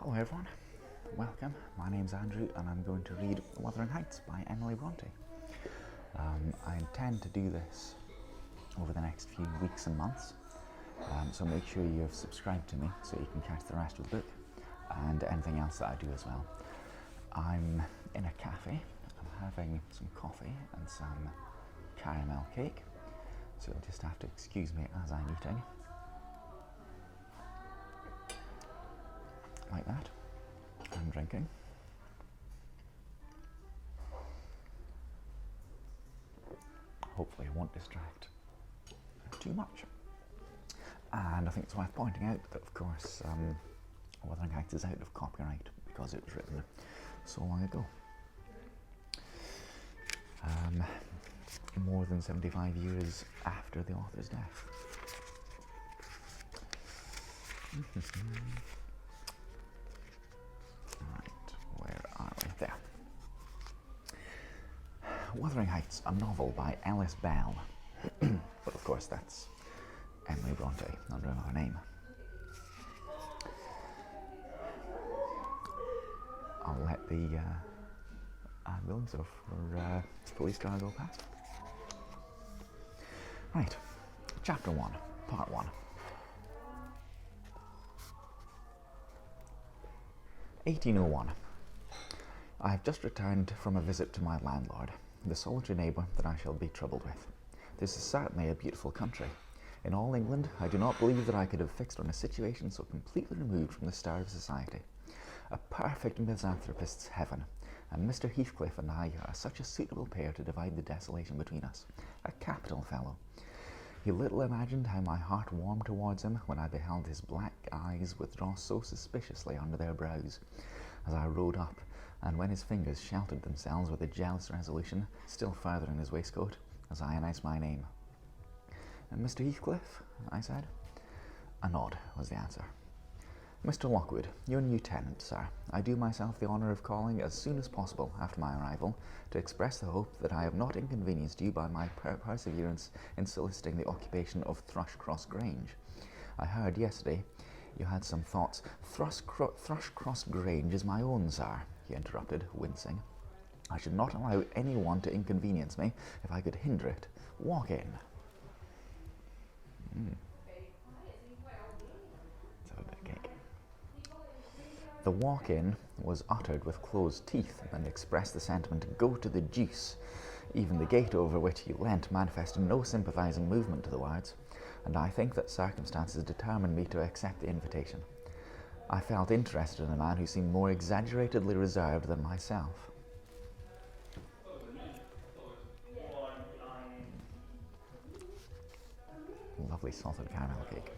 Hello everyone, welcome. My name's Andrew and I'm going to read Wuthering Heights by Emily Brontë. I intend to do this over the next few weeks and months, so make sure you've subscribed to me so you can catch the rest of the book and anything else that I do as well. I'm in a cafe, I'm having some coffee and some caramel cake, so you'll just have to excuse me as I'm eating. Like that. I'm drinking. Hopefully it won't distract too much. And I think it's worth pointing out that, of course, Wuthering Heights is out of copyright because it was written so long ago. More than 75 years after the author's death. Right, where are we? There. Wuthering Heights, a novel by Ellis Bell. But of course that's Emily Brontë under another name. I'll let the ambulance or police car go past. Right, Chapter 1, Part 1. 1801. I have just returned from a visit to my landlord, the solitary neighbour that I shall be troubled with. This is certainly a beautiful country. In all England, I do not believe that I could have fixed on a situation so completely removed from the star of society. A perfect misanthropist's heaven, and Mr. Heathcliff and I are such a suitable pair to divide the desolation between us. A capital fellow. He little imagined how my heart warmed towards him when I beheld his black eyes withdraw so suspiciously under their brows as I rode up, and when his fingers sheltered themselves with a jealous resolution still further in his waistcoat as I announced my name. "And Mr. Heathcliff?" I said. A nod was the answer. "Mr. Lockwood, your new tenant, sir. I do myself the honour of calling as soon as possible after my arrival to express the hope that I have not inconvenienced you by my perseverance in soliciting the occupation of Thrushcross Grange. I heard yesterday you had some thoughts." "Thrushcross Grange is my own, sir," he interrupted, wincing. "I should not allow any one to inconvenience me if I could hinder it. Walk in." Let's have a bit of cake. The walk-in was uttered with closed teeth and expressed the sentiment, "Go to the deuce." Even the gate over which he leant manifested no sympathising movement to the words, and I think that circumstances determined me to accept the invitation. I felt interested in a man who seemed more exaggeratedly reserved than myself. Lovely salted caramel cake.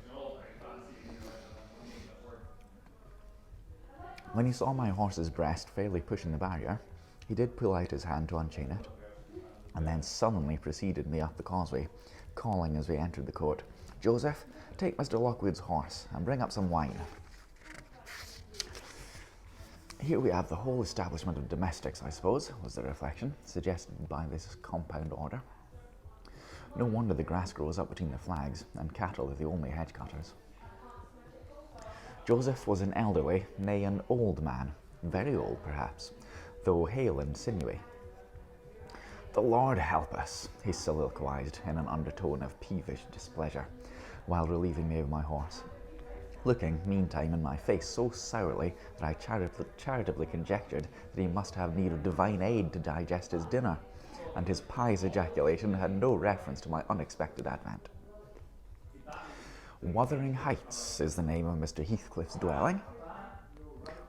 When he saw my horse's breast fairly pushing the barrier, he did pull out his hand to unchain it, and then sullenly preceded me up the causeway, calling as we entered the court, "Joseph, take Mr. Lockwood's horse and bring up some wine." Here we have the whole establishment of domestics, I suppose, was the reflection suggested by this compound order. No wonder the grass grows up between the flags, and cattle are the only hedge cutters. Joseph was an elderly, nay, an old man, very old perhaps, though hale and sinewy. "The Lord help us," he soliloquized in an undertone of peevish displeasure, while relieving me of my horse, looking, meantime, in my face so sourly that I charitably conjectured that he must have need of divine aid to digest his dinner, and his pious ejaculation had no reference to my unexpected advent. Wuthering Heights is the name of Mr. Heathcliff's dwelling,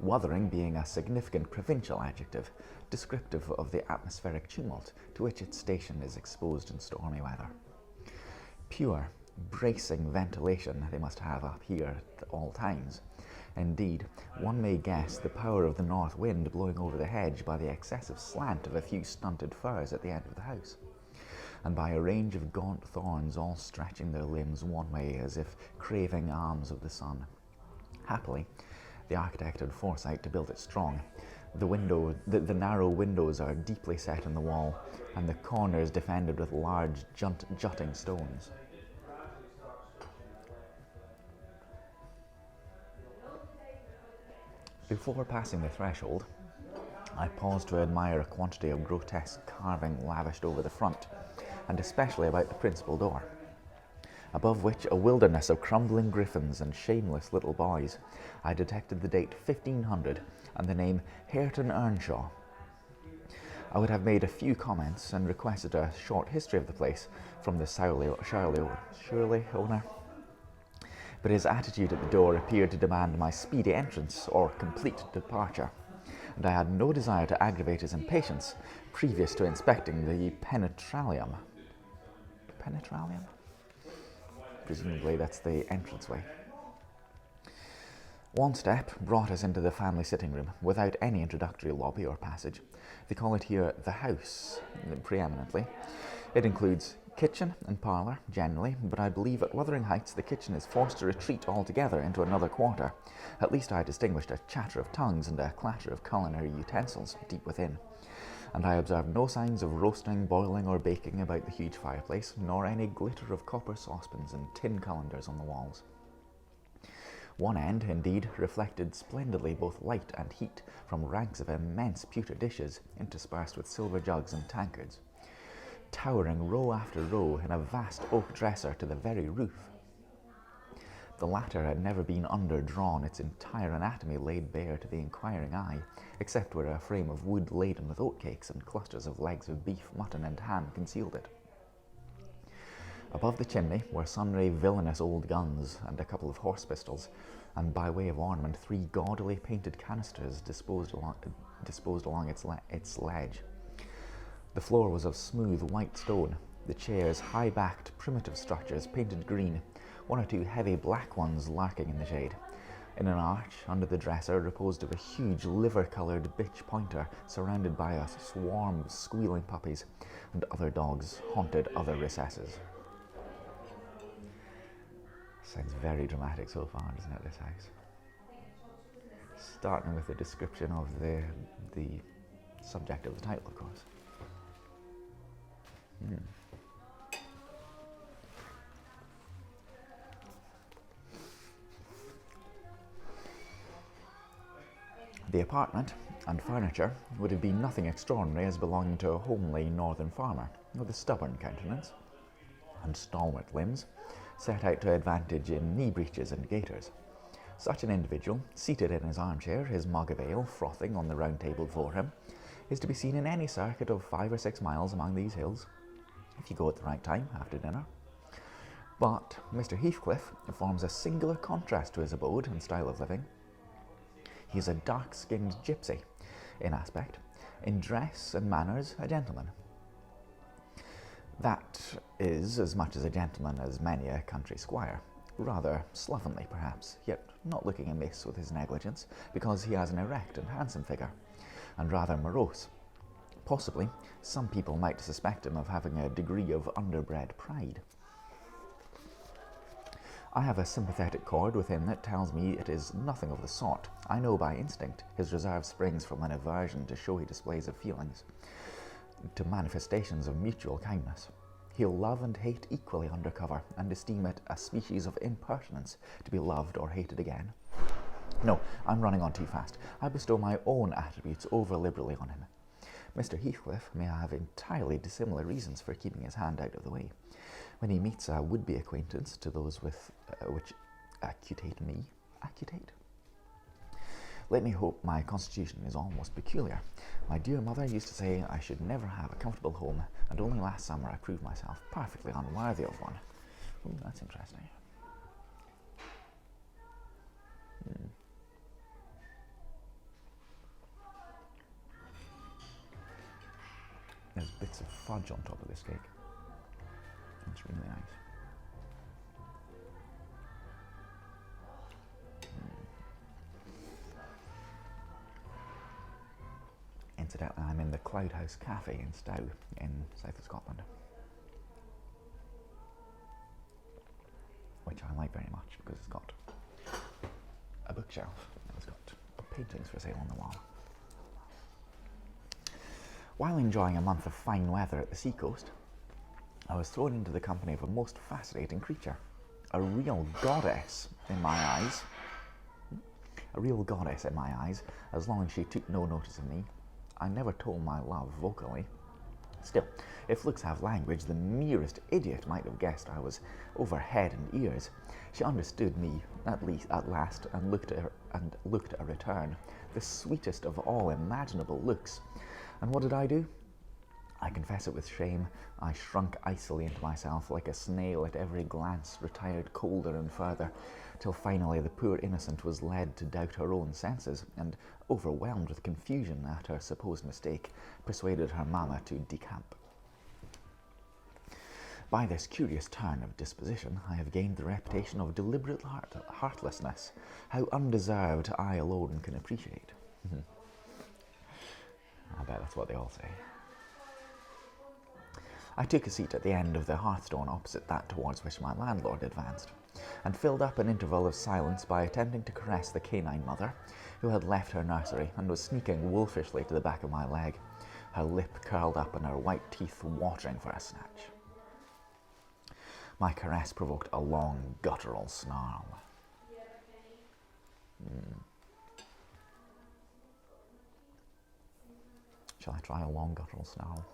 Wuthering being a significant provincial adjective, descriptive of the atmospheric tumult to which its station is exposed in stormy weather. Pure, bracing ventilation they must have up here at all times. Indeed, one may guess the power of the north wind blowing over the hedge by the excessive slant of a few stunted firs at the end of the house, and by a range of gaunt thorns all stretching their limbs one way as if craving alms of the sun. Happily, the architect had foresight to build it strong. The narrow windows are deeply set in the wall, and the corners defended with large jutting stones. Before passing the threshold, I paused to admire a quantity of grotesque carving lavished over the front, and especially about the principal door, above which a wilderness of crumbling griffins and shameless little boys. I detected the date 1500 and the name Hareton Earnshaw. I would have made a few comments and requested a short history of the place from the surly owner, but his attitude at the door appeared to demand my speedy entrance or complete departure, and I had no desire to aggravate his impatience previous to inspecting the penetralium. Penetralium? Presumably that's the entranceway. One step brought us into the family sitting room without any introductory lobby or passage. They call it here the house, preeminently. It includes kitchen and parlour, generally, but I believe at Wuthering Heights the kitchen is forced to retreat altogether into another quarter. At least I distinguished a chatter of tongues and a clatter of culinary utensils deep within, and I observed no signs of roasting, boiling or baking about the huge fireplace, nor any glitter of copper saucepans and tin colanders on the walls. One end, indeed, reflected splendidly both light and heat from ranks of immense pewter dishes interspersed with silver jugs and tankards, towering row after row in a vast oak dresser to the very roof. The latter had never been underdrawn, its entire anatomy laid bare to the inquiring eye, except where a frame of wood laden with oatcakes and clusters of legs of beef, mutton and ham concealed it. Above the chimney were sundry villainous old guns and a couple of horse pistols, and by way of ornament 3 gaudily painted canisters disposed along its ledge. The floor was of smooth white stone, the chairs high-backed primitive structures painted green, 1 or 2 heavy black ones lurking in the shade. In an arch under the dresser reposed a huge liver-coloured bitch pointer surrounded by a swarm of squealing puppies, and other dogs haunted other recesses. Sounds very dramatic so far, doesn't it, this house? Starting with the description of the subject of the title, of course. The apartment and furniture would have been nothing extraordinary as belonging to a homely northern farmer with a stubborn countenance and stalwart limbs, set out to advantage in knee breeches and gaiters. Such an individual, seated in his armchair, his mug of ale frothing on the round table before him, is to be seen in any circuit of 5 or 6 miles among these hills, if you go at the right time after dinner. But Mr. Heathcliff forms a singular contrast to his abode and style of living. He is a dark-skinned gypsy in aspect, in dress and manners a gentleman. That is as much as a gentleman as many a country squire, rather slovenly perhaps, yet not looking amiss with his negligence, because he has an erect and handsome figure, and rather morose. Possibly, some people might suspect him of having a degree of underbred pride. I have a sympathetic chord within that tells me it is nothing of the sort. I know by instinct his reserve springs from an aversion to showy displays of feelings, to manifestations of mutual kindness. He'll love and hate equally under cover, and esteem it a species of impertinence to be loved or hated again. No, I'm running on too fast. I bestow my own attributes over liberally on him. Mr. Heathcliff may have entirely dissimilar reasons for keeping his hand out of the way. When he meets a would-be acquaintance to those with which accutate me, let me hope my constitution is almost peculiar. My dear mother used to say I should never have a comfortable home, and only last summer I proved myself perfectly unworthy of one. Ooh, that's interesting. There's bits of fudge on top of this cake. It's really nice. Incidentally, I'm in the Cloud House Cafe in Stow, in south of Scotland, which I like very much because it's got a bookshelf and it's got paintings for sale on the wall. While enjoying a month of fine weather at the seacoast, I was thrown into the company of a most fascinating creature, a real goddess in my eyes. a real goddess in my eyes, as long as she took no notice of me. I never told my love vocally. Still, if looks have language, the merest idiot might have guessed I was over head and ears. She understood me, at last, and looked a return, the sweetest of all imaginable looks. And what did I do? I confess it with shame. I shrunk icily into myself like a snail at every glance, retired colder and further, till finally the poor innocent was led to doubt her own senses, and, overwhelmed with confusion at her supposed mistake, persuaded her mamma to decamp. By this curious turn of disposition, I have gained the reputation of deliberate heartlessness, how undeserved I alone can appreciate. I bet that's what they all say. I took a seat at the end of the hearthstone opposite that towards which my landlord advanced, and filled up an interval of silence by attempting to caress the canine mother, who had left her nursery and was sneaking wolfishly to the back of my leg, her lip curled up and her white teeth watering for a snatch. My caress provoked a long, guttural snarl. Shall I try a long, guttural snarl?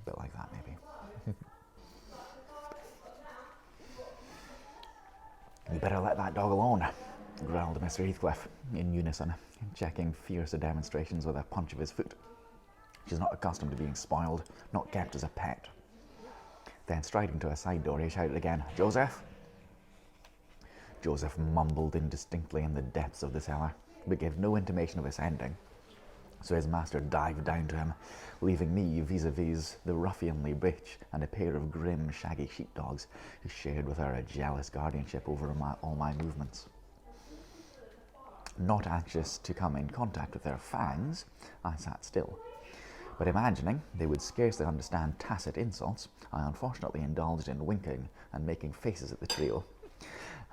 A bit like that, maybe. You better let that dog alone, growled Mr. Heathcliff, in unison, checking fiercer demonstrations with a punch of his foot. She's not accustomed to being spoiled, not kept as a pet. Then, striding to a side door, he shouted again, "Joseph!" Joseph mumbled indistinctly in the depths of the cellar, but gave no intimation of ascending. So his master dived down to him, leaving me vis-a-vis the ruffianly bitch and a pair of grim, shaggy sheepdogs who shared with her a jealous guardianship over all my movements. Not anxious to come in contact with their fangs, I sat still. But imagining they would scarcely understand tacit insults, I unfortunately indulged in winking and making faces at the trio,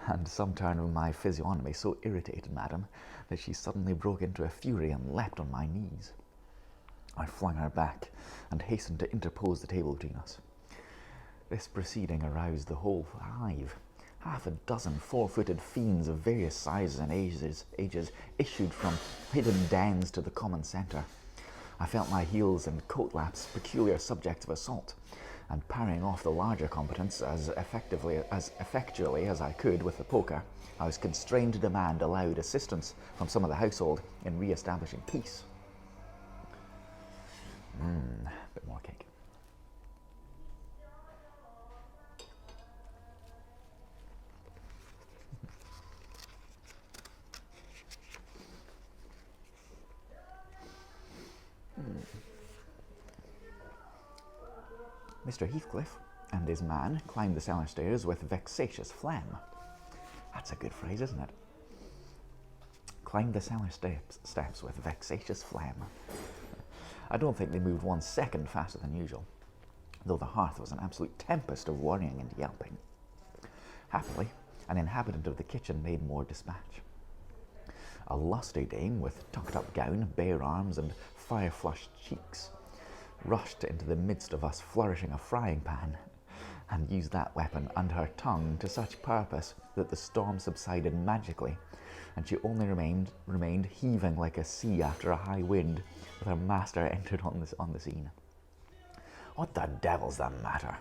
and some turn of my physiognomy so irritated Madame that she suddenly broke into a fury and leapt on my knees. I flung her back and hastened to interpose the table between us. This proceeding aroused the whole hive. Half a dozen four-footed fiends of various sizes and ages issued from hidden dens to the common centre. I felt my heels and coat laps peculiar subjects of assault, and parrying off the larger combatants as effectually as I could with the poker, I was constrained to demand aloud assistance from some of the household in re-establishing peace. Bit more cake. Mr. Heathcliff and his man climbed the cellar stairs with vexatious phlegm. That's a good phrase, isn't it? Climbed the cellar steps with vexatious phlegm. I don't think they moved 1 second faster than usual, though the hearth was an absolute tempest of worrying and yelping. Happily, an inhabitant of the kitchen made more dispatch. A lusty dame with tucked-up gown, bare arms, and fire-flushed cheeks rushed into the midst of us flourishing a frying pan, and used that weapon and her tongue to such purpose that the storm subsided magically, and she only remained heaving like a sea after a high wind, with her master entered on the scene. "What the devil's the matter?"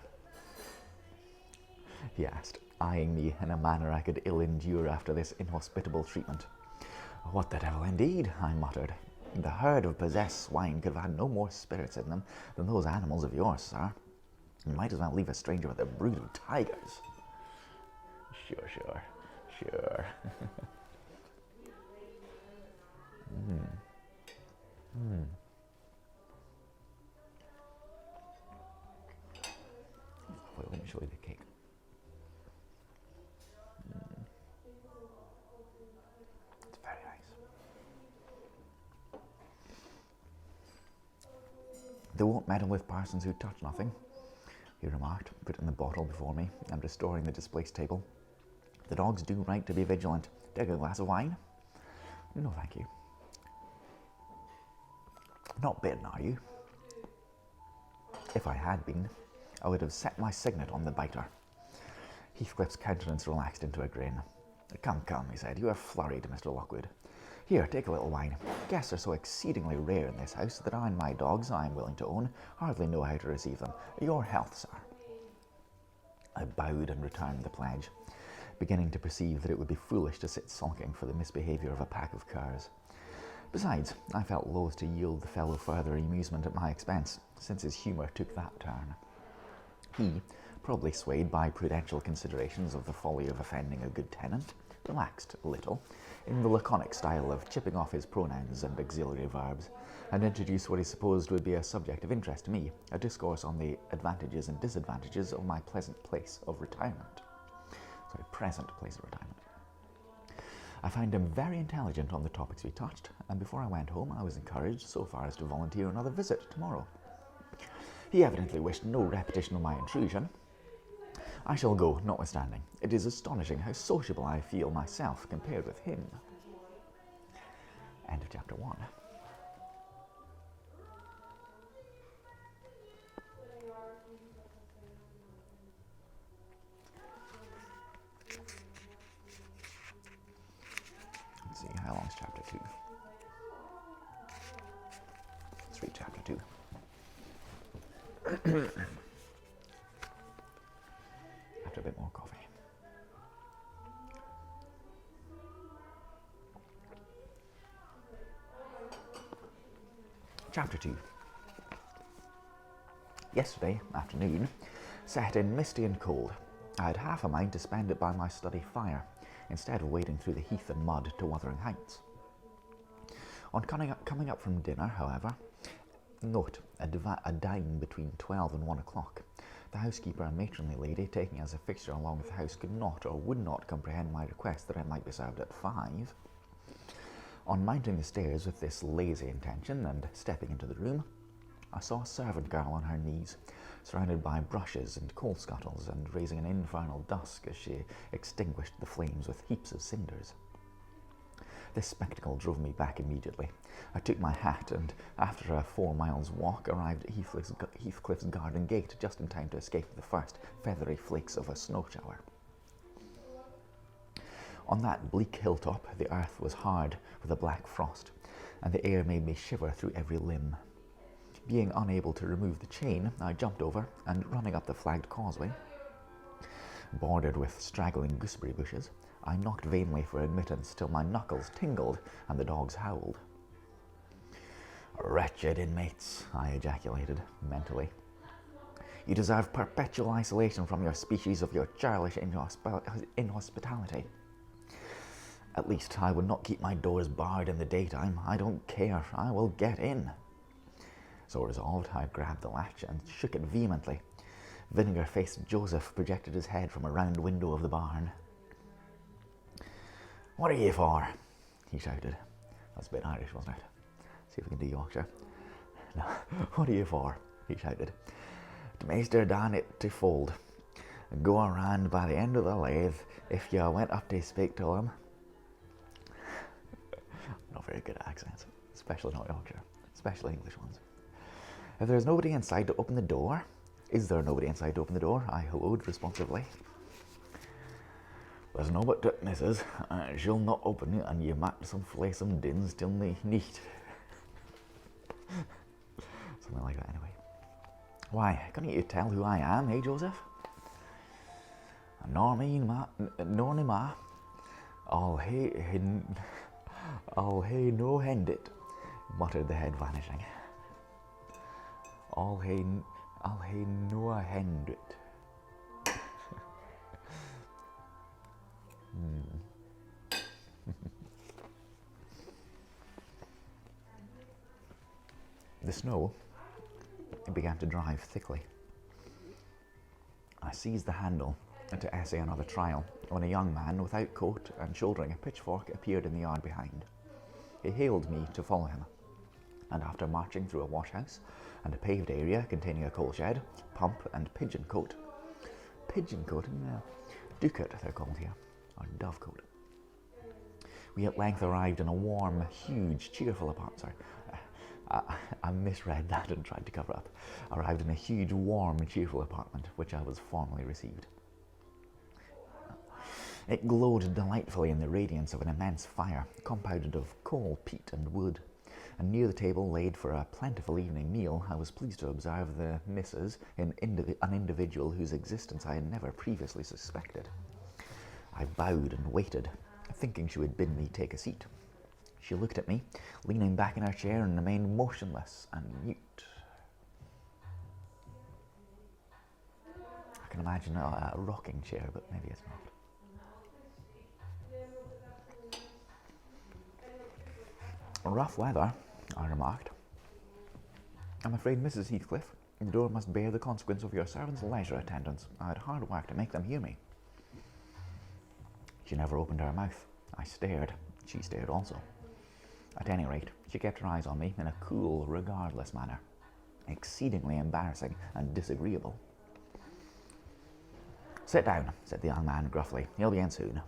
he asked, eyeing me in a manner I could ill endure after this inhospitable treatment. "What the devil indeed?" I muttered. "The herd of possessed swine could have had no more spirits in them than those animals of yours, sir. You might as well leave a stranger with a brood of tigers." Sure. Wait, let me show you the cake. It's very nice. "They won't meddle with parsons who touch nothing," he remarked, putting the bottle before me and restoring the displaced table. "The dogs do right to be vigilant. Take a glass of wine?" "No, thank you." "Not bitten, are you?" If I had been, I would have set my signet on the biter. Heathcliff's countenance relaxed into a grin. Come, come, he said, you are flurried, Mr. Lockwood. Here, take a little wine. Guests are so exceedingly rare in this house that I and my dogs, I am willing to own, hardly know how to receive them. Your health, sir. I bowed and returned the pledge, beginning to perceive that it would be foolish to sit sulking for the misbehaviour of a pack of curs. Besides, I felt loath to yield the fellow further amusement at my expense, since his humour took that turn. He, probably swayed by prudential considerations of the folly of offending a good tenant, relaxed a little, in the laconic style of chipping off his pronouns and auxiliary verbs, and introduced what he supposed would be a subject of interest to me, a discourse on the advantages and disadvantages of my present place of retirement. I found him very intelligent on the topics we touched, and before I went home I was encouraged so far as to volunteer another visit tomorrow. He evidently wished no repetition of my intrusion. I shall go, notwithstanding. It is astonishing how sociable I feel myself compared with him. End of chapter 1. Let's see, how long is chapter 2? Let's read chapter 2. After a bit more coffee. Chapter 2. Yesterday afternoon, set in misty and cold, I had half a mind to spend it by my study fire, instead of wading through the heath and mud to Wuthering Heights. On coming up from dinner, however, note, a dime between 12 and 1 o'clock, the housekeeper and matronly lady, taking as a fixture along with the house, could not or would not comprehend my request that I might be served at 5. On mounting the stairs with this lazy intention and stepping into the room, I saw a servant girl on her knees, surrounded by brushes and coal scuttles, and raising an infernal dusk as she extinguished the flames with heaps of cinders. This spectacle drove me back immediately. I took my hat and, after a 4 miles walk, arrived at Heathcliff's garden gate just in time to escape the first feathery flakes of a snow shower. On that bleak hilltop, the earth was hard with a black frost, and the air made me shiver through every limb. Being unable to remove the chain, I jumped over, and running up the flagged causeway, bordered with straggling gooseberry bushes, I knocked vainly for admittance till my knuckles tingled and the dogs howled. "Wretched inmates," I ejaculated mentally. "You deserve perpetual isolation from your species of your churlish inhospitality. At least I would not keep my doors barred in the daytime. I don't care. I will get in." So resolved, I grabbed the latch and shook it vehemently. Vinegar-faced Joseph projected his head from a round window of the barn. "What are ye for?" he shouted. That's a bit Irish, wasn't it? See if we can do Yorkshire. No. "What are ye for?" he shouted. "To Maister Dan it to fold. Go around by the end of the lathe if you went up to speak to him." Not very good at accents, especially not Yorkshire, especially English ones. "If there's nobody inside to open the door..." "Is there nobody inside to open the door?" I helloed responsively. "There's no but it, missus. She'll not open it, and you might some flay some dins till the nicht." Something like that, anyway. "Why, can't you tell who I am, eh, Joseph?" "Nor me, ma. I'll hae no hend it," muttered the head, vanishing. I'll hae no hend it. The snow began to drive thickly. I seized the handle to essay another trial when a young man without coat and shouldering a pitchfork appeared in the yard behind. He hailed me to follow him, and after marching through a washhouse and a paved area containing a coal shed, pump and pigeon cote, ducat they're called here, or dovecote, we at length arrived in a warm, huge, cheerful apartment. I misread that and tried to cover up. Arrived in a huge, warm and cheerful apartment, which I was formally received. It glowed delightfully in the radiance of an immense fire, compounded of coal, peat and wood, and near the table laid for a plentiful evening meal, I was pleased to observe the missus, an individual whose existence I had never previously suspected. I bowed and waited, thinking she would bid me take a seat. She looked at me, leaning back in her chair, and remained motionless and mute. I can imagine a rocking chair, but maybe it's not. Rough weather, I remarked. I'm afraid, Mrs. Heathcliff, the door must bear the consequence of your servant's leisure attendance. I had hard work to make them hear me. She never opened her mouth. I stared. She stared also. At any rate, she kept her eyes on me in a cool, regardless manner, exceedingly embarrassing and disagreeable. Sit down, said the young man gruffly. He'll be in soon.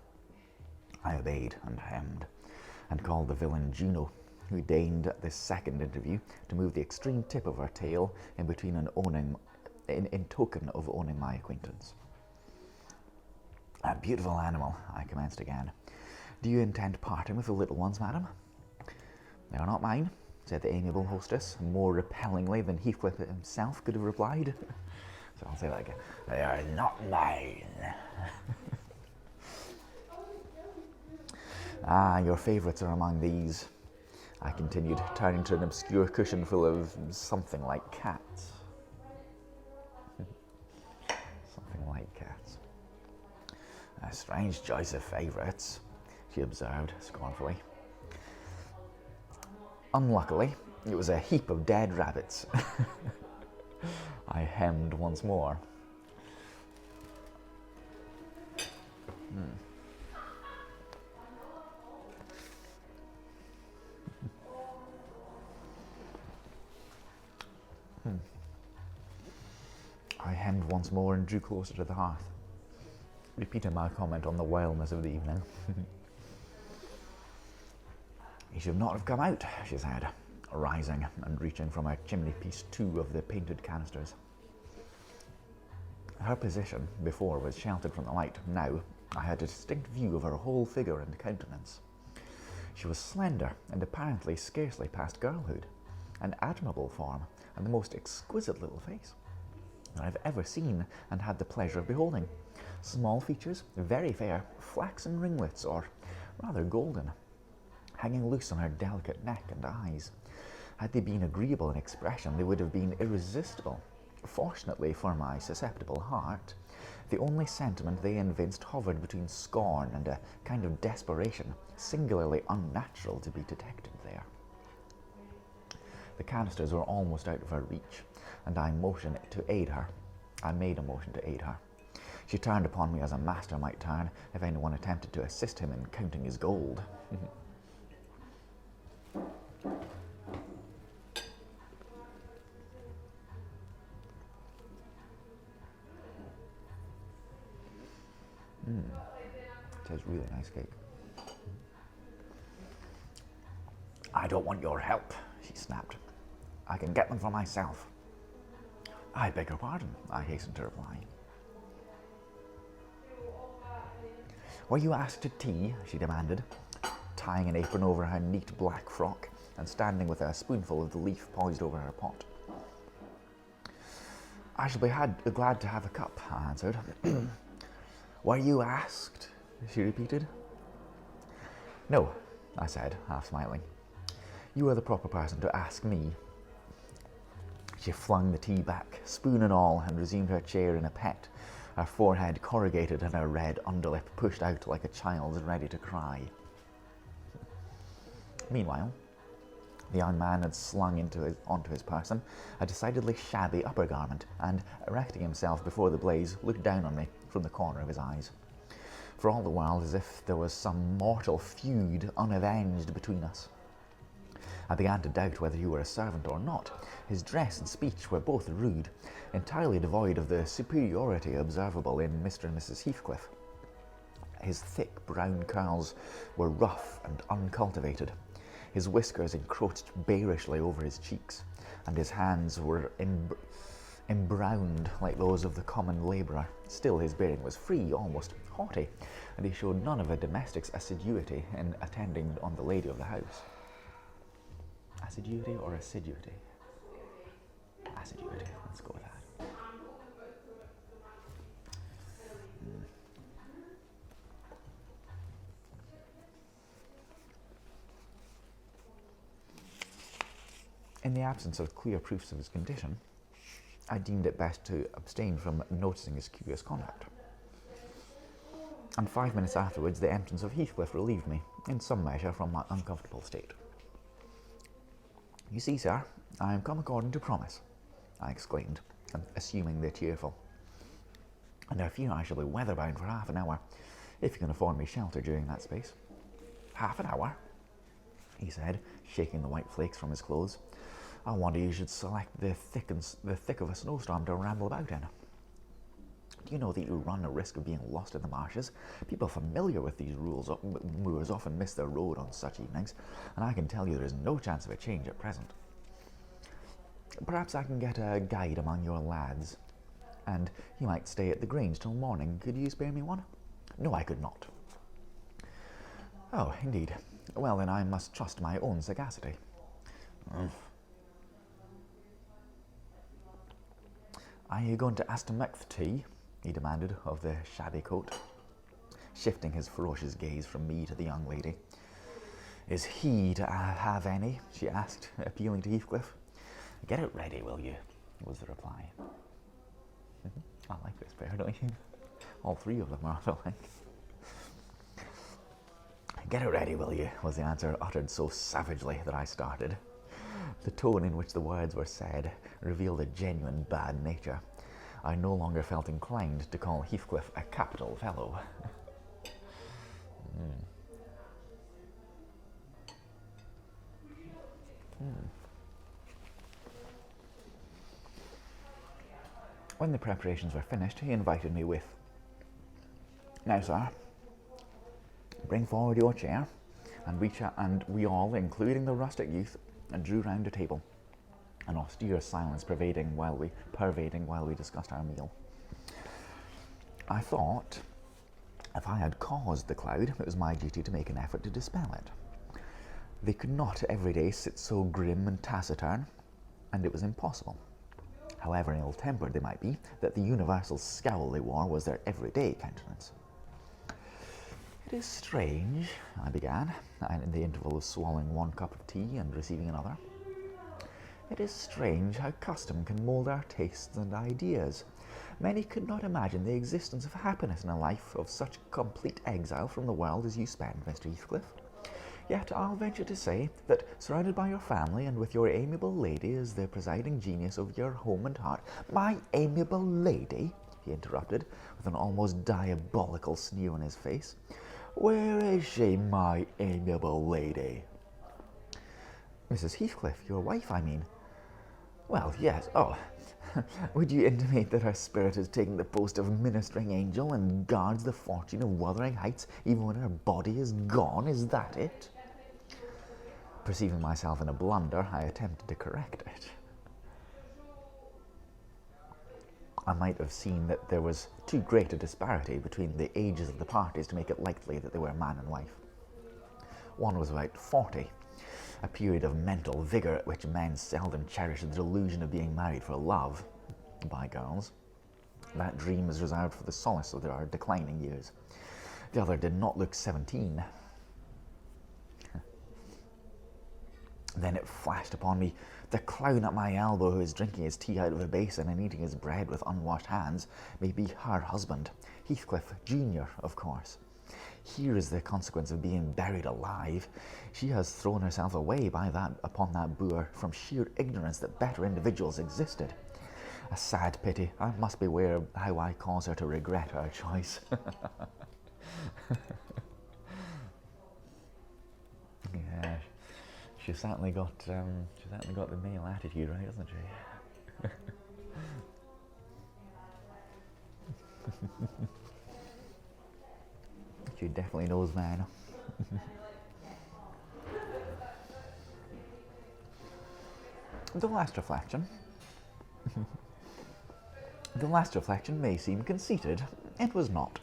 I obeyed and hemmed, and called the villain Juno, who deigned at this second interview to move the extreme tip of her tail in between in token of owning my acquaintance. A beautiful animal, I commenced again. Do you intend parting with the little ones, madam? They are not mine, said the amiable hostess, more repellingly than Heathcliff himself could have replied. So I'll say that again. They are not mine. Ah, your favourites are among these, I continued, turning to an obscure cushion full of something like cats. Something like cats. A strange choice of favourites, she observed scornfully. Unluckily, it was a heap of dead rabbits. I hemmed once more. I hemmed once more and drew closer to the hearth, repeating my comment on the wildness of the evening. He should not have come out, she said, rising and reaching from her chimney-piece 2 of the painted canisters. Her position before was sheltered from the light. Now I had a distinct view of her whole figure and countenance. She was slender and apparently scarcely past girlhood, an admirable form and the most exquisite little face that I've ever seen and had the pleasure of beholding. Small features, very fair, flaxen ringlets, or rather golden, hanging loose on her delicate neck and eyes. Had they been agreeable in expression, they would have been irresistible. Fortunately for my susceptible heart, the only sentiment they evinced hovered between scorn and a kind of desperation, singularly unnatural to be detected there. The canisters were almost out of her reach, and I made a motion to aid her. She turned upon me as a master might turn if anyone attempted to assist him in counting his gold. It is really nice cake. I don't want your help, she snapped. I can get them for myself. I beg your pardon, I hastened to reply. Were you asked to tea? She demanded, tying an apron over her neat black frock and standing with a spoonful of the leaf poised over her pot. I shall be glad to have a cup, I answered. Were you asked? She repeated. No, I said, half smiling. You are the proper person to ask me. She flung the tea back, spoon and all, and resumed her chair in a pet, her forehead corrugated and her red underlip pushed out like a child's ready to cry. Meanwhile, the young man had slung onto his person a decidedly shabby upper garment and, erecting himself before the blaze, looked down on me from the corner of his eyes, for all the world as if there was some mortal feud unavenged between us. I began to doubt whether he were a servant or not. His dress and speech were both rude, entirely devoid of the superiority observable in Mr. and Mrs. Heathcliff. His thick brown curls were rough and uncultivated. His whiskers encroached bearishly over his cheeks, and his hands were embrowned like those of the common labourer. Still, his bearing was free, almost haughty, and he showed none of a domestic's assiduity in attending on the lady of the house. Assiduity or assiduity? Assiduity, let's go with that. In the absence of clear proofs of his condition, I deemed it best to abstain from noticing his curious conduct. And 5 minutes afterwards, the entrance of Heathcliff relieved me, in some measure, from my uncomfortable state. "You see, sir, I am come according to promise," I exclaimed, assuming the cheerful. "And I fear I shall be weather-bound for half an hour, if you can afford me shelter during that space." "Half an hour?" he said, shaking the white flakes from his clothes. "I wonder you should select the thick of a snowstorm to ramble about in. Do you know that you run a risk of being lost in the marshes? People familiar with these moors often miss their road on such evenings, and I can tell you there is no chance of a change at present. Perhaps I can get a guide among your lads, and he might stay at the Grange till morning. Could you spare me one?" "No, I could not." "Oh, indeed. Well, then I must trust my own sagacity." "Are you going to Aston tea?" he demanded of the shabby coat, shifting his ferocious gaze from me to the young lady. "Is he to have any?" she asked, appealing to Heathcliff. "Get it ready, will you?" was the reply. I like this pair, don't you? All three of them are like. "Get it ready, will you?" was the answer, uttered so savagely that I started. The tone in which the words were said revealed a genuine bad nature. I no longer felt inclined to call Heathcliff a capital fellow. When the preparations were finished, he invited me with, "Now, sir, bring forward your chair," and we all, including the rustic youth, drew round a table, an austere silence pervading while we discussed our meal. I thought, if I had caused the cloud, it was my duty to make an effort to dispel it. They could not every day sit so grim and taciturn, and it was impossible, however ill-tempered they might be, that the universal scowl they wore was their everyday countenance. "It is strange," I began, in the interval of swallowing one cup of tea and receiving another. "It is strange how custom can mould our tastes and ideas. Many could not imagine the existence of happiness in a life of such complete exile from the world as you spend, Mr. Heathcliff. Yet I'll venture to say that, surrounded by your family and with your amiable lady as the presiding genius of your home and heart—" "My amiable lady?" he interrupted, with an almost diabolical sneer on his face. "Where is she, my amiable lady?" "Mrs. Heathcliff, your wife, I mean." "Well, yes. Oh, would you intimate that her spirit has taken the post of ministering angel and guards the fortune of Wuthering Heights even when her body is gone? Is that it?" Perceiving myself in a blunder, I attempted to correct it. I might have seen that there was too great a disparity between the ages of the parties to make it likely that they were man and wife. One was about 40, a period of mental vigour at which men seldom cherish the delusion of being married for love. By girls, that dream is reserved for the solace of their declining years. The other did not look 17. Then it flashed upon me. The clown at my elbow, who is drinking his tea out of a basin and eating his bread with unwashed hands, may be her husband, Heathcliff Junior, of course. Here is the consequence of being buried alive. She has thrown herself away upon that boor from sheer ignorance that better individuals existed. A sad pity. I must beware how I cause her to regret her choice. Yeah, she's certainly got the male attitude, right, hasn't she? She definitely knows man. The last reflection The last reflection may seem conceited. It was not.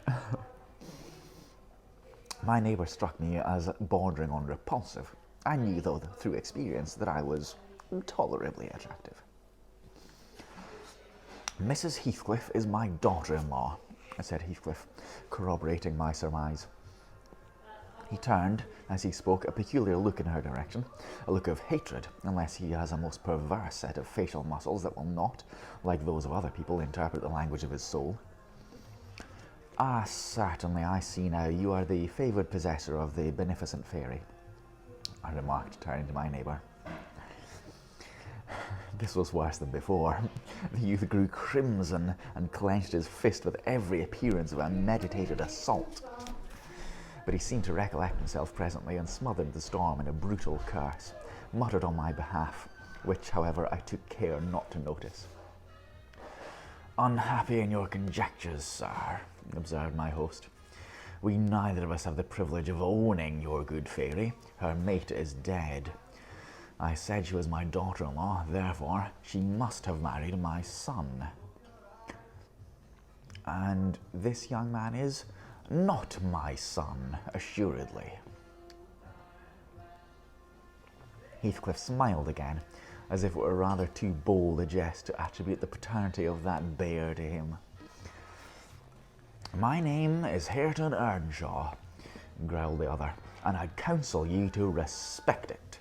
My neighbour struck me as bordering on repulsive. I knew, though, through experience, that I was tolerably attractive. Mrs. Heathcliff is my daughter-in-law, said Heathcliff, corroborating my surmise. He turned, as he spoke, a peculiar look in her direction, a look of hatred, unless he has a most perverse set of facial muscles that will not, like those of other people, interpret the language of his soul. Ah, certainly, I see now you are the favoured possessor of the beneficent fairy, I remarked, turning to my neighbour. This was worse than before. The youth grew crimson and clenched his fist with every appearance of a meditated assault. But he seemed to recollect himself presently and smothered the storm in a brutal curse, muttered on my behalf, which, however, I took care not to notice. Unhappy in your conjectures, sir, observed my host. We neither of us have the privilege of owning your good fairy. Her mate is dead. I said she was my daughter-in-law, therefore she must have married my son. And this young man is not my son, assuredly. Heathcliff smiled again, as if it were rather too bold a jest to attribute the paternity of that bear to him. My name is Hareton Earnshaw, growled the other, and I'd counsel you to respect it.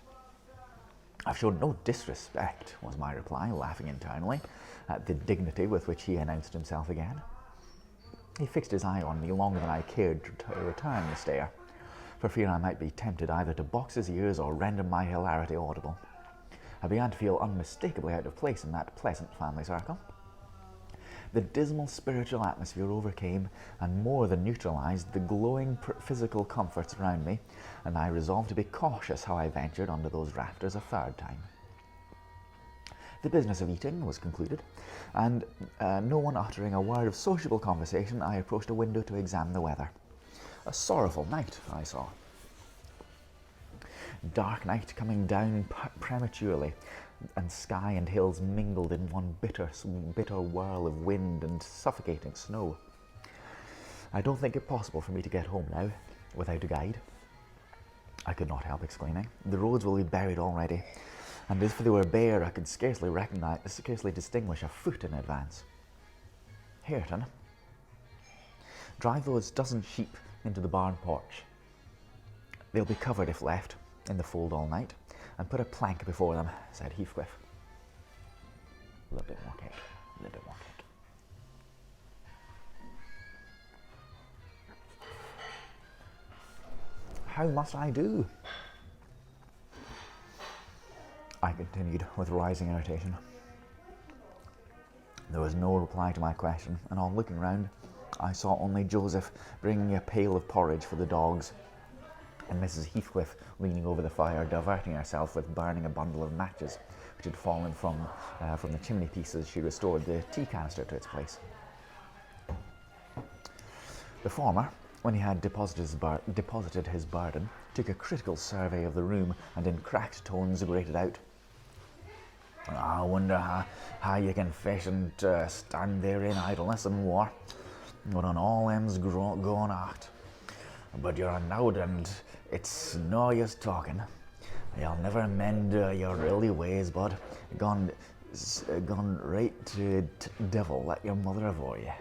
I've shown no disrespect, was my reply, laughing internally at the dignity with which he announced himself again. He fixed his eye on me longer than I cared to return the stare, for fear I might be tempted either to box his ears or render my hilarity audible. I began to feel unmistakably out of place in that pleasant family circle. The dismal spiritual atmosphere overcame and more than neutralized the glowing physical comforts around me, and I resolved to be cautious how I ventured under those rafters a third time. The business of eating was concluded, and no one uttering a word of sociable conversation, I approached a window to examine the weather. A sorrowful night, I saw. Dark night coming down prematurely, and sky and hills mingled in one bitter whirl of wind and suffocating snow. I don't think it possible for me to get home now, without a guide. I could not help exclaiming. The roads will be buried already, and if they were bare, I could scarcely distinguish a foot in advance. Hareton, drive those dozen sheep into the barn porch. They'll be covered if left in the fold all night, and put a plank before them, said Heathcliff. A little bit more cake, a little bit more cake. How must I do? I continued with rising irritation. There was no reply to my question, and on looking round, I saw only Joseph bringing a pail of porridge for the dogs, and Mrs. Heathcliff leaning over the fire, diverting herself with burning a bundle of matches which had fallen from the chimney piece as she restored the tea canister to its place. The former, when he had deposited his burden, took a critical survey of the room and in cracked tones grated out, I wonder how you can fish and stand there in idleness and war, when on all ends going out. But you're a nowd, and it's no use talking. You'll never mend your early ways, bud. Gone right to devil, let your mother avoid you.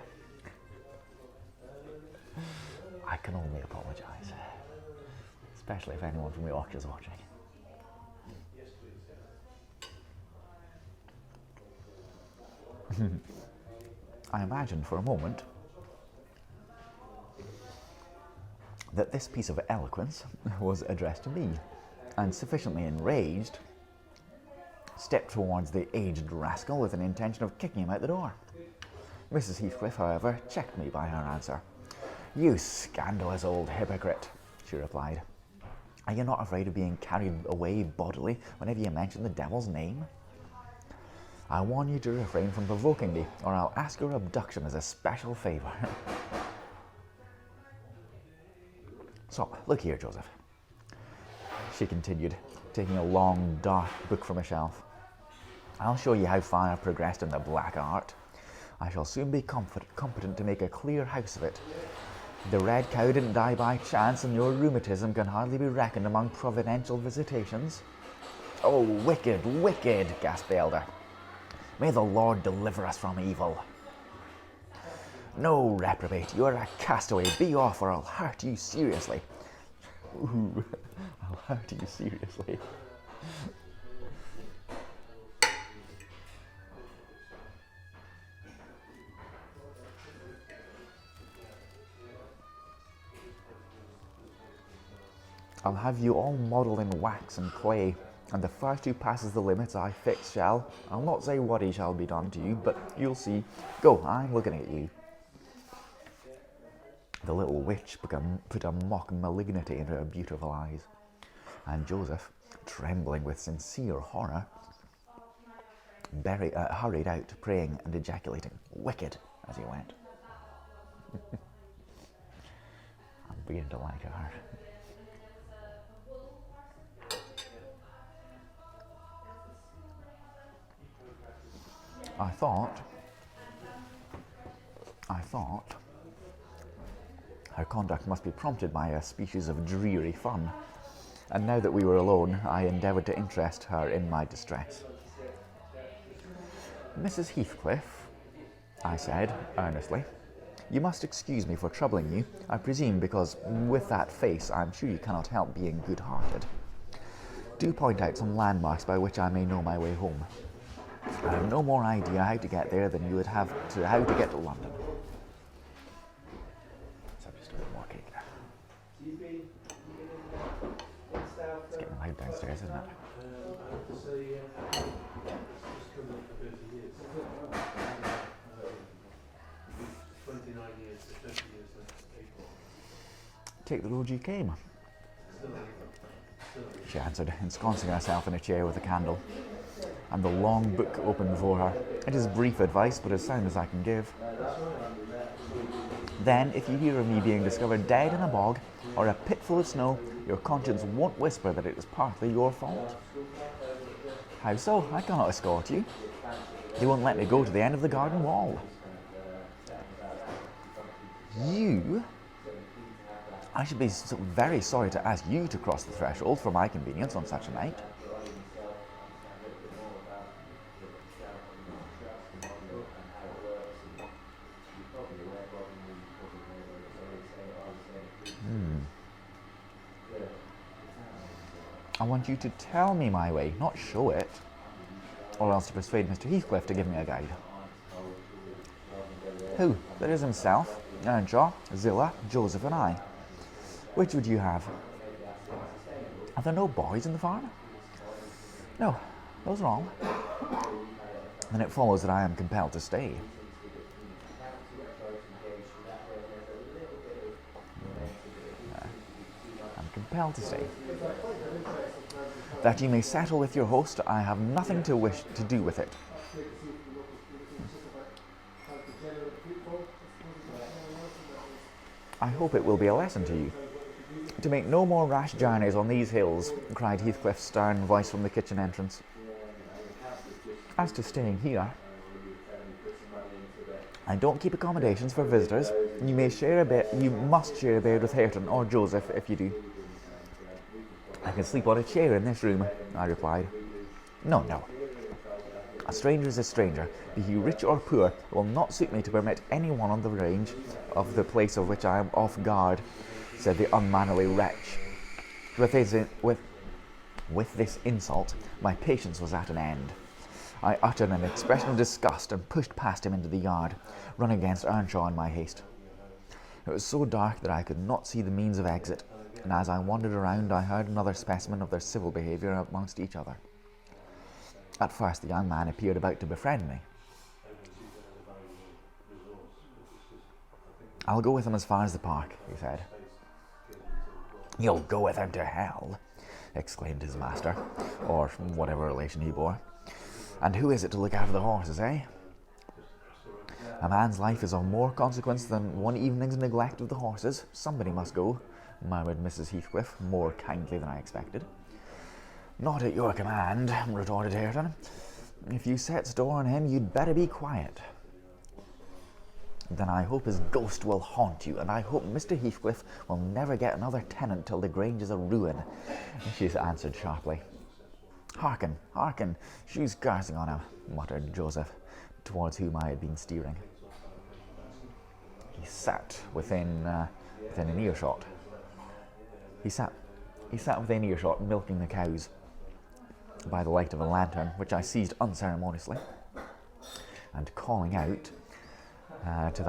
I can only apologise, especially if anyone from Yorkshire's watching. I imagined for a moment that this piece of eloquence was addressed to me, and sufficiently enraged, stepped towards the aged rascal with an intention of kicking him out the door. Mrs. Heathcliff, however, checked me by her answer. You scandalous old hypocrite, she replied. Are you not afraid of being carried away bodily whenever you mention the devil's name? I warn you to refrain from provoking me, or I'll ask your abduction as a special favour. So, look here, Joseph, she continued, taking a long, dark book from a shelf. I'll show you how far I've progressed in the black art. I shall soon be competent to make a clear house of it. The red cow didn't die by chance, and your rheumatism can hardly be reckoned among providential visitations. Oh, wicked, wicked, gasped the elder. May the Lord deliver us from evil. No, reprobate, you are a castaway. Be off, or I'll hurt you seriously. Ooh, I'll hurt you seriously. I'll have you all modelled in wax and clay, and the first who passes the limits I fix shall, I'll not say what he shall be done to you, but you'll see. Go, I'm looking at you. The little witch put a mock malignity into her beautiful eyes, and Joseph, trembling with sincere horror, hurried out, praying and ejaculating, "Wicked," as he went. I'm beginning to like her. I thought her conduct must be prompted by a species of dreary fun, and now that we were alone, I endeavoured to interest her in my distress. "Mrs. Heathcliff," I said, earnestly, "you must excuse me for troubling you, I presume because, with that face, I'm sure you cannot help being good-hearted. Do point out some landmarks by which I may know my way home. I have no more idea how to get there than you would have to how to get to London." So just a bit more cake there. It's getting loud downstairs, isn't it? "Take the road you came," she answered, ensconcing herself in a chair with a candle, and the long book open before her. "It is brief advice, but as sound as I can give. Then, if you hear of me being discovered dead in a bog or a pit full of snow, your conscience won't whisper that it is partly your fault." "How so? I cannot escort you. They won't let me go to the end of the garden wall." "You? I should be very sorry to ask you to cross the threshold for my convenience on such a night." "I want you to tell me my way, not show it, or else to persuade Mr. Heathcliff to give me a guide." "Who? There is himself, Earnshaw, Zillah, Joseph, and I. Which would you have? Are there no boys in the farm?" "No, those are all." "Then it follows that I am compelled to stay." "I'm compelled to stay." "That you may settle with your host, I have nothing to wish to do with it." "I hope it will be a lesson to you. To make no more rash journeys on these hills," cried Heathcliff's stern voice from the kitchen entrance. "As to staying here, I don't keep accommodations for visitors. You must share a bed with Hareton or Joseph if you do." "I can sleep on a chair in this room," I replied. No. A stranger is a stranger, be he rich or poor. It will not suit me to permit any one on the range of the place of which I am off guard," said the unmannerly wretch. With this insult, my patience was at an end. I uttered an expression of disgust and pushed past him into the yard, running against Earnshaw in my haste. It was so dark that I could not see the means of exit, and as I wandered around I heard another specimen of their civil behaviour amongst each other. At first the young man appeared about to befriend me. "I'll go with him as far as the park," he said. "You'll go with him to hell," exclaimed his master, or whatever relation he bore. "And who is it to look after the horses, eh?" "A man's life is of more consequence than one evening's neglect of the horses. Somebody must go," murmured Mrs. Heathcliff, more kindly than I expected. "Not at your command," retorted Hareton. If you set store on him, you'd better be quiet. Then I hope his ghost will haunt you, and I hope Mr. Heathcliff will never get another tenant till the Grange is a ruin, she answered sharply. Hearken, hearken, she's garsing on him, muttered Joseph, towards whom I had been steering. He sat within an earshot. He sat within earshot, milking the cows by the light of a lantern, which I seized unceremoniously, and calling out that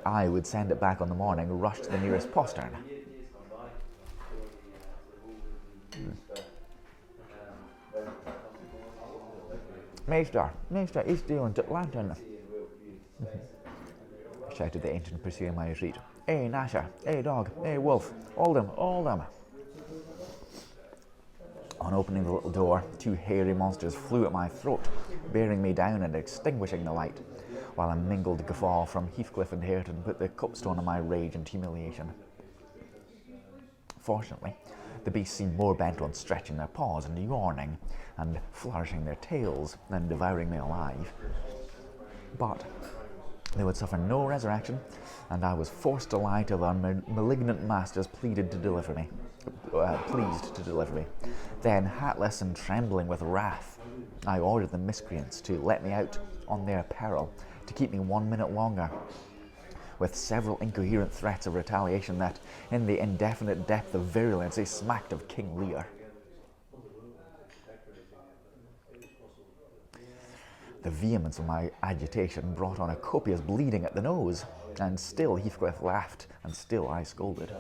I would send it back on the morning, rushed to the nearest postern. Meester, he's stealing the lantern, shouted the ancient, pursuing my retreat. Hey, Nasher, hey, dog, hey, wolf, hold him. On opening the little door, two hairy monsters flew at my throat, bearing me down and extinguishing the light, while a mingled guffaw from Heathcliff and Hareton put the cupstone on my rage and humiliation. Fortunately, the beasts seemed more bent on stretching their paws and yawning and flourishing their tails than devouring me alive. But they would suffer no resurrection, and I was forced to lie till their malignant masters pleased to deliver me. Then, hatless and trembling with wrath, I ordered the miscreants to let me out on their peril, to keep me 1 minute longer, with several incoherent threats of retaliation that, in the indefinite depth of virulence, they smacked of King Lear. The vehemence of my agitation brought on a copious bleeding at the nose, and still Heathcliff laughed, and still I scolded.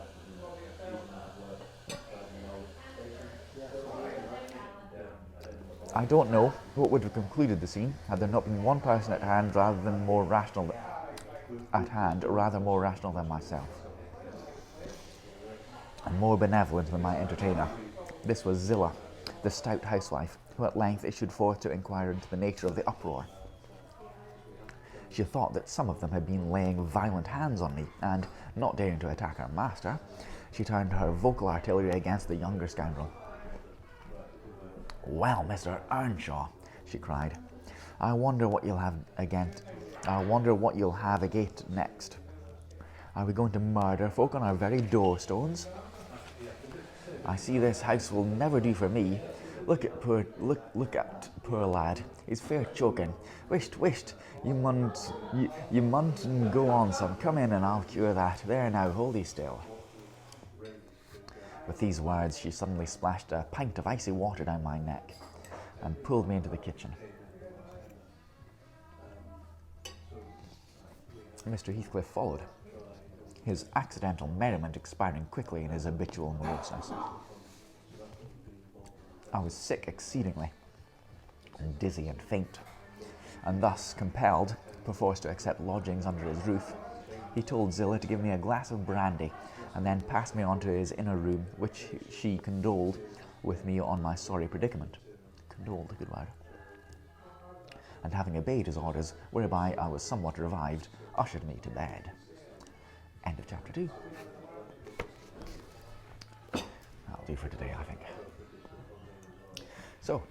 I don't know what would have concluded the scene had there not been one person at hand rather more rational than myself, and more benevolent than my entertainer. This was Zillah, the stout housewife, who at length issued forth to inquire into the nature of the uproar. She thought that some of them had been laying violent hands on me, and, not daring to attack her master, she turned her vocal artillery against the younger scoundrel. "Well, Mr. Earnshaw," she cried, I wonder what you'll have agate next. Are we going to murder folk on our very doorstones? I see this house will never do for me. Look at poor lad. He's fair choking. Wisht, you munt go on some. Come in and I'll cure that. There now, hold thee still. With these words, she suddenly splashed a pint of icy water down my neck and pulled me into the kitchen. Mr. Heathcliff followed, his accidental merriment expiring quickly in his habitual moroseness. I was sick exceedingly, and dizzy and faint, and thus compelled, perforce, to accept lodgings under his roof. He told Zillah to give me a glass of brandy, and then passed me on to his inner room, which she condoled with me on my sorry predicament. Condoled, a good word. And having obeyed his orders, whereby I was somewhat revived, ushered me to bed. End of chapter 2. That'll do for today, I think. So,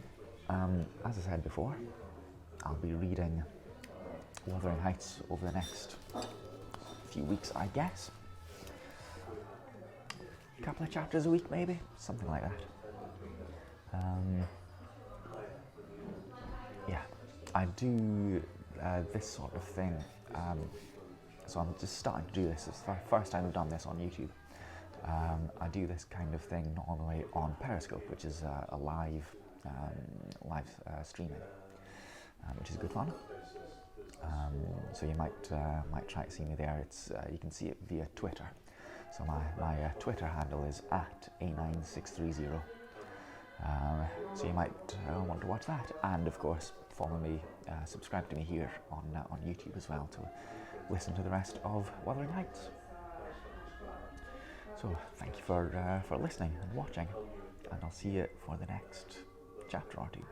as I said before, I'll be reading Wuthering Heights over the next few weeks, I guess. A couple of chapters a week, maybe? Something like that. Yeah, I do this sort of thing. So I'm just starting to do this. It's the first time I've done this on YouTube. I do this kind of thing normally on Periscope, which is a live streaming, which is good fun. So you might try to see me there. It's you can see it via Twitter. So my Twitter handle is @A9630. So you might want to watch that, and of course follow me, subscribe to me here on YouTube as well to listen to the rest of Wuthering Heights. So thank you for listening and watching, and I'll see you for the next chapter or two.